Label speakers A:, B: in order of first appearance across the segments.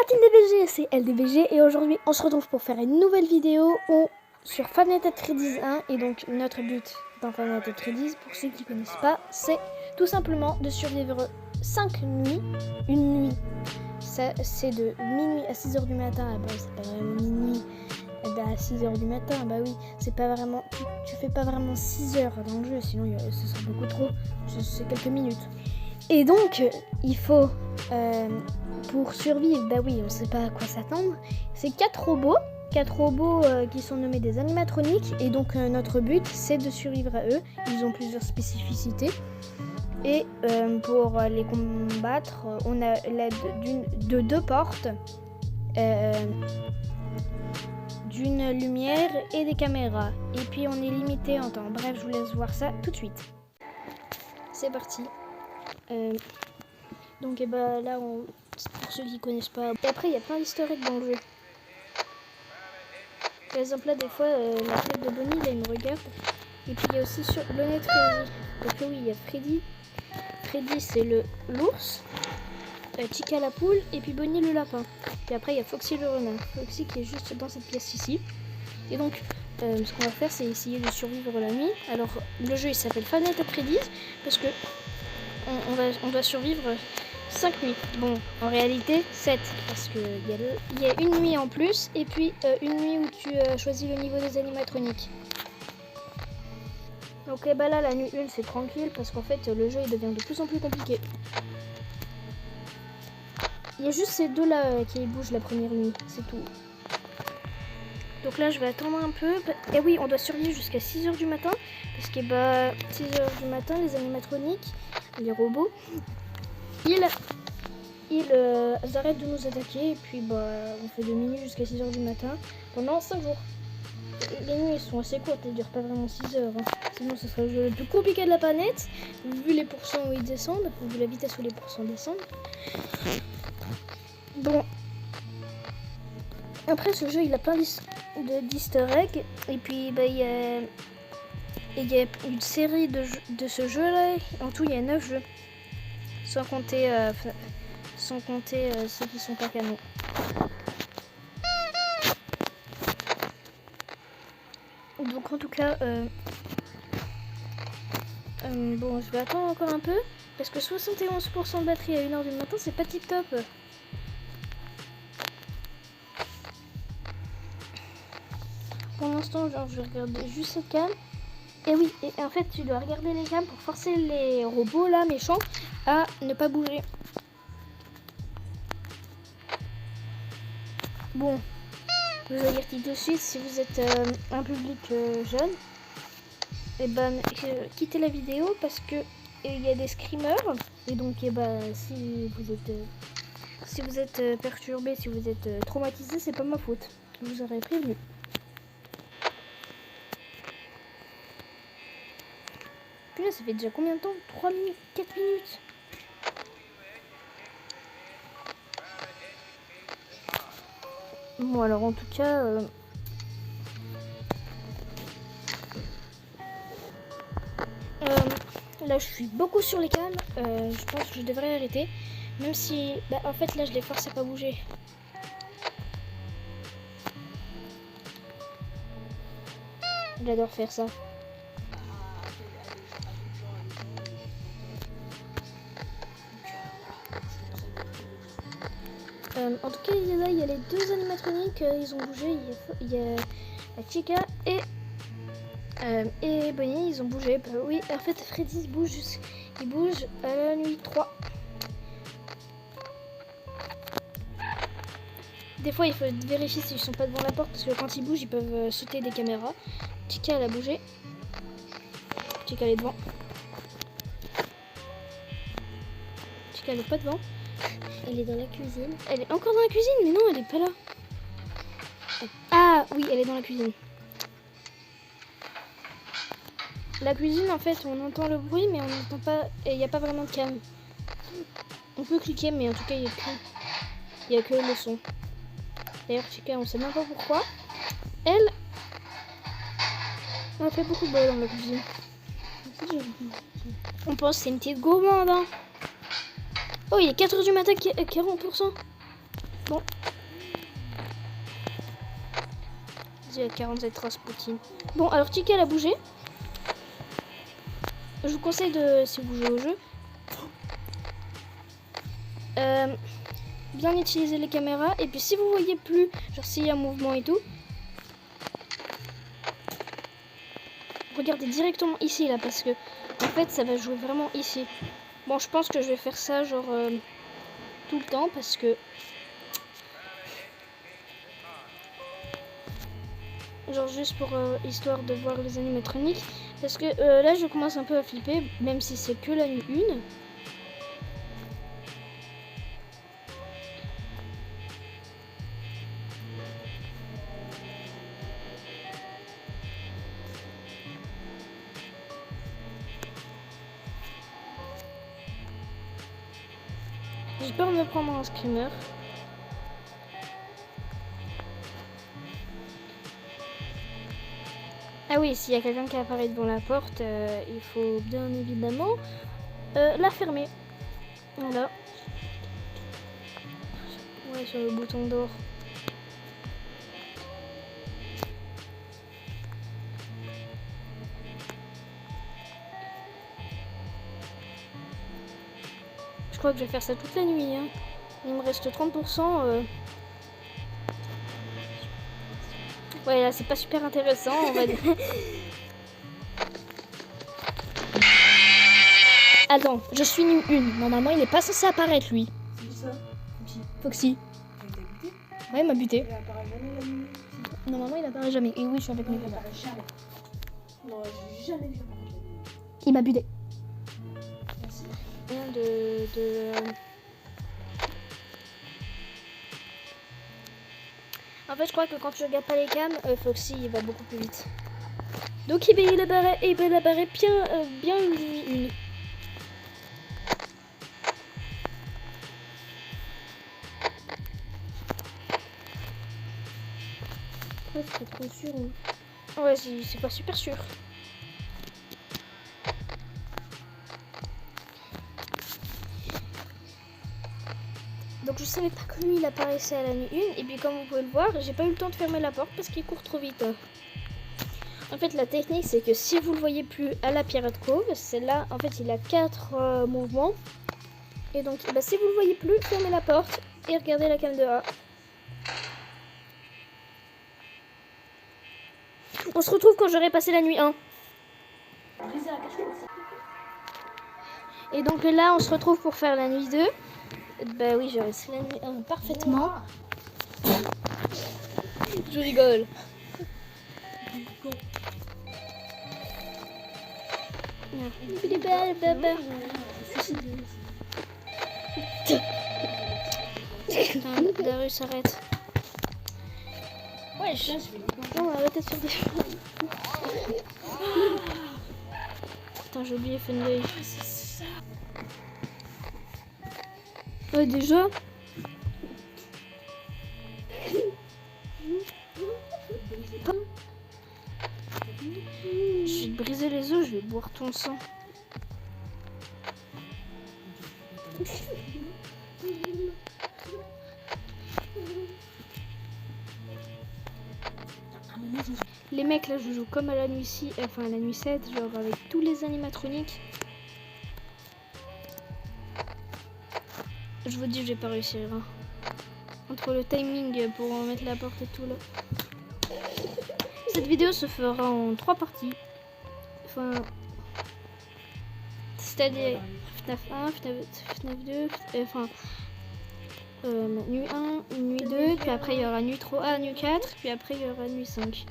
A: la team DBG, c'est LDBG et aujourd'hui on se retrouve pour faire une nouvelle vidéo sur Five Nights at Freddy's 1. Et donc notre but dans Five Nights at Freddy's, pour ceux qui ne connaissent pas, c'est tout simplement de survivre 5 nuits. Une nuit, ça c'est de minuit à 6h du matin. Ah bah c'est pas vraiment minuit à 6h du matin, bah oui, c'est pas vraiment, tu fais pas vraiment 6 heures dans le jeu, sinon ce serait beaucoup trop, c'est quelques minutes. Et donc il faut pour survivre, bah oui, on sait pas à quoi s'attendre. C'est 4 robots qui sont nommés des animatroniques. Et donc notre but, c'est de survivre à eux. Ils ont plusieurs spécificités. Et pour les combattre, on a l'aide de 2 portes, d'une lumière et des caméras. Et puis on est limité en temps. Bref, je vous laisse voir ça tout de suite. C'est parti. Donc et bah là, pour ceux qui connaissent pas. Et après il y a plein d'easter eggs dans le jeu. Par exemple là des fois la tête de Bonnie là il me regarde. Et puis il y a aussi sur le nez de Freddy. Donc oui il y a Freddy. Freddy c'est l'ours. Chica la poule et puis Bonnie le lapin. Puis après il y a Foxy le renard. Foxy qui est juste dans cette pièce ici. Et donc ce qu'on va faire c'est essayer de survivre la nuit. Alors le jeu il s'appelle Five Nights at Freddy's parce que on doit survivre 5 nuits. Bon, en réalité 7 parce qu'il y a une nuit en plus et puis une nuit où tu choisis le niveau des animatroniques. Donc bah là la nuit 1 c'est tranquille parce qu'en fait le jeu il devient de plus en plus compliqué. Il y a juste ces deux là qui bougent la première nuit, c'est tout. Donc là je vais attendre un peu. Et oui, on doit survivre jusqu'à 6h du matin parce que bah 6h du matin les animatroniques, les robots, ils arrêtent de nous attaquer et puis bah on fait de minuit jusqu'à 6h du matin pendant 5 jours. Les nuits sont assez courtes, elles ne durent pas vraiment 6 heures. Sinon ce serait le jeu le plus compliqué de la planète, vu les pourcents où ils descendent, vu la vitesse où les pourcents descendent. Bon. Après ce jeu il a plein d'easter eggs. Et puis bah, il y a une série de ce jeu là. En tout il y a 9 jeux. Sans compter ceux qui sont pas canons. Donc en tout cas, bon, je vais attendre encore un peu parce que 71% de batterie à 1h du matin, c'est pas tip top. Pour l'instant, genre, je regarde juste cette cam. Et oui, et en fait, tu dois regarder les cams pour forcer les robots là, méchants, à ne pas bouger. Bon, je vous avertis tout de suite, si vous êtes un public jeune, et ben quittez la vidéo parce que il y a des screamers. Et donc et ben si vous êtes perturbé, si vous êtes traumatisé, c'est pas ma faute. Je vous aurais prévenu. Puis là, ça fait déjà combien de temps? 3 minutes, 4 minutes. Bon alors en tout cas là je suis beaucoup sur les cams. Je pense que je devrais arrêter. Même si bah, en fait là je les force à pas bouger. J'adore faire ça. En tout cas, là, il y a les 2 animatroniques, ils ont bougé. Il y a Chica et Bonnie, ils ont bougé. Bah, oui, en fait, Freddy il bouge à la nuit 3. Des fois, il faut vérifier s'ils sont pas devant la porte parce que quand ils bougent, ils peuvent sauter des caméras. Chica, elle a bougé. Chica, elle est devant. Chica, elle est pas devant. Elle est dans la cuisine. Elle est encore dans la cuisine, mais non, elle est pas là. Ah oui, elle est dans la cuisine. La cuisine, en fait, on entend le bruit, mais on n'entend pas. Il n'y a pas vraiment de cam. On peut cliquer, mais en tout cas, il n'y a que le son. D'ailleurs, Chica, on sait même pas pourquoi. Elle fait beaucoup de bruit dans la cuisine. On pense que c'est une petite gourmande, hein. Oh, il est 4h du matin, 40%. Bon. Il y a 47 Rasputin. Bon, alors Tickel a bougé. Je vous conseille de, si vous jouez au jeu, bien utiliser les caméras. Et puis si vous voyez plus, genre s'il y a un mouvement et tout, regardez directement ici là, parce que en fait ça va jouer vraiment ici. Bon, je pense que je vais faire ça genre tout le temps, parce que genre juste pour histoire de voir les animatroniques, parce que là je commence un peu à flipper, même si c'est que la nuit 1. J'ai peur de me prendre un screamer. Ah oui, s'il y a quelqu'un qui apparaît devant la porte, il faut bien évidemment la fermer. Voilà. Ouais, sur le bouton d'or. Je crois que je vais faire ça toute la nuit. Hein. Il me reste 30%. Ouais, là, c'est pas super intéressant, on va dire. Attends, je suis nuit 1. Normalement, il est pas censé apparaître, lui.
B: C'est ça,
A: Foxy.
B: il t'a buté.
A: Ouais, il m'a buté.
B: Il apparaît jamais la nuit.
A: Normalement, il apparaît jamais. Et oui, je suis avec mes
B: Il
A: copains.
B: apparaît jamais. Non, j'ai jamais vu apparaître la nuit.
A: Il m'a buté.
B: Merci.
A: Rien de... En fait, je crois que quand tu regardes pas les cams, Foxy, il va beaucoup plus vite. Donc, il apparaît bien une. Ouais, c'est pas trop sûr. Hein. Ouais, c'est pas super sûr. Donc je savais pas que lui il apparaissait à la nuit 1, et puis comme vous pouvez le voir, j'ai pas eu le temps de fermer la porte parce qu'il court trop vite. En fait la technique c'est que si vous le voyez plus à la Pirate Cove, c'est là, en fait il a 4 mouvements. Et donc bah, si vous le voyez plus, fermez la porte et regardez la cam de A. On se retrouve quand j'aurai passé la nuit 1. Et donc là on se retrouve pour faire la nuit 2. Bah oui, j'ai réussi la nuit 1 parfaitement. Je rigole. Putain, la rue s'arrête. Wesh. Non, arrêtez de faire des... Putain, j'ai oublié Funday. Ouais, déjà. Je vais te briser les os, je vais boire ton sang. Les mecs là je joue comme à la nuit 6, enfin à la nuit 7, genre avec tous les animatroniques. Je vous dis, je vais pas réussir. Hein. Entre le timing pour mettre la porte et tout là. Cette vidéo se fera en 3 parties. Enfin, c'est-à-dire FNAF 1, FNAF 2, enfin nuit 1, nuit 2, puis après il y aura nuit 3, nuit 4, puis après il y aura nuit 5.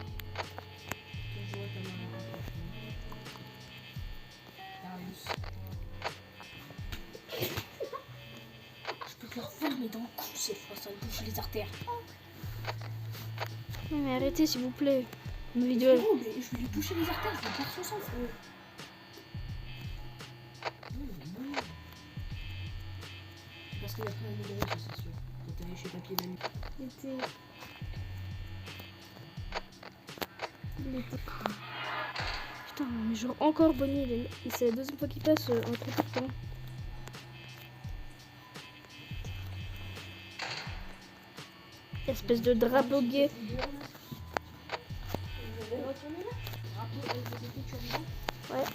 B: Mais dans le cou cette fois, ça me bouche les artères.
A: Non mais arrêtez s'il vous plaît. Ma vidéo.
B: Non, mais je vais lui boucher les artères, je vais perdre son sang, frérot. Non. C'est parce qu'il y a plein de vidéos, ça c'est sûr. Quand t'es allé chez Papier Manu.
A: Putain, mais genre encore Bonnie, c'est la deuxième fois qu'il passe en trop peu de temps. Espèce de drapeau gay.
B: Je vais retourner là. Drapeau LGBT, tu as mis
A: Ouais.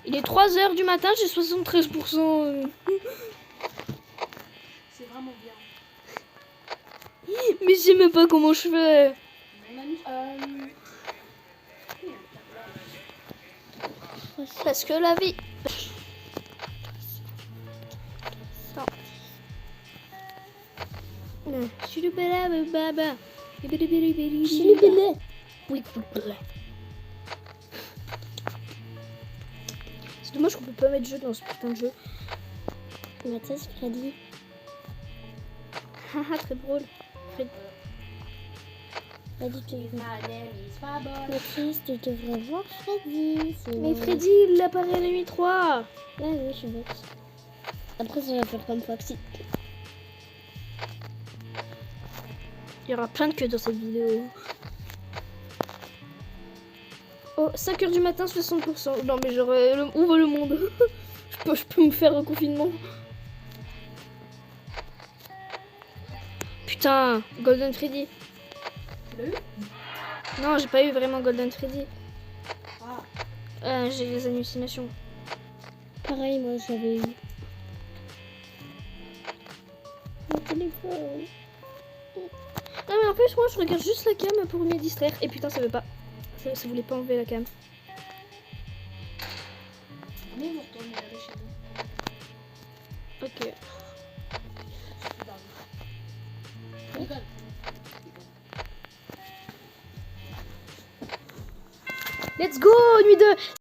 A: Il est 3h du matin, j'ai 73%.
B: C'est vraiment bien.
A: Mais je sais même pas comment je fais.
B: Mon ami,
A: Parce que la vie. Non. Non. Baba. Oui, c'est dommage qu'on peut pas mettre jeu dans ce putain de jeu.
C: Mathias, Freddy.
A: Haha, très drôle.
C: Freddy, tu devrais...
B: my name is Fabo.
C: Mathis, tu devrais voir Freddy.
A: Mais Freddy, il apparaît à la nuit 3.
C: Ouais, oui, je suis bête. Après, ça va faire comme Foxy.
A: Il y aura plein de queues dans cette vidéo. Oh, 5h du matin, 60%. Non, mais genre, où va le monde? je peux me faire un confinement. Putain, Golden Freddy.
B: Tu l'as eu?
A: Non, j'ai pas eu vraiment Golden Freddy.
B: Ah.
A: J'ai des hallucinations.
C: Pareil, moi, j'avais eu. Mon téléphone.
A: Non, mais en fait, moi, je regarde juste la cam pour me distraire. Et putain, ça veut pas. Ça voulait pas enlever la cam.
B: Mais vous retournez aller chez vous.
A: Ok.
B: Rigole.
A: Let's go, nuit 2.